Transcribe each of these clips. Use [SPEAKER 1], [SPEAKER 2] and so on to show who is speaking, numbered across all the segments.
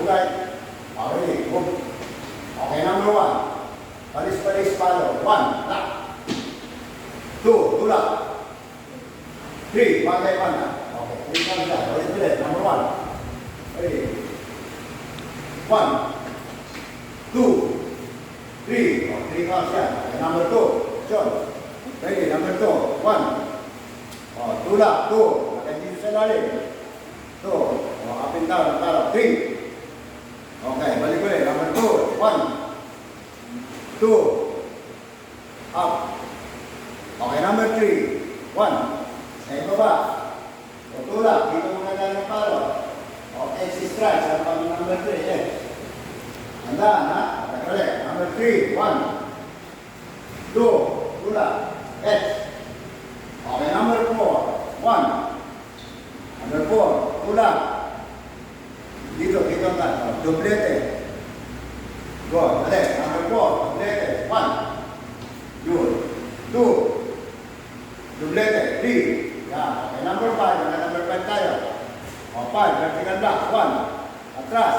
[SPEAKER 1] tulay. Okay, move. Okay, number 1. Palis-palis follow. 1, lock. 2, tulak. 3, bangay-bangay. Okay, 3 counts yan. Ulit-ulit, number 1. Ready. 1, 2, 3. Oh, 3 counts yan. Okay, number 2. John. Ready, number 2. 1. Oh, tulak. 2. Nakay dito sa lalim. 2. Oh, up and down. 3. Okay, balik ulit. Number 2. 1. 2. Up. Okay, number 3. 1. Sa ibaba. O tulak. Dito muna lang ng palo. O exit strike. Sa pang number 3. Yes. Handaan, ha? Okay, ulit. Number 3. 1. 2. Tulak. X. Okay, number 4. 1. Number 4. Tulak. Dito ka. Duplete. Go. Ulit. Number 4. Duplete. 1. Yun. 2. Duplete. 3. Yan. Okay, number 5. Number 5 tayo. O, 5. Vertical block. 1. Atras.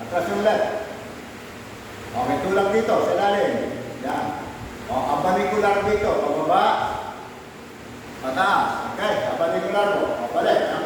[SPEAKER 1] Atras yung left. Okay, tulak dito. Sa lalim. Yan. O, abanikular dito. Pababa. Pataas. Okay, abanikular mo. O, balik.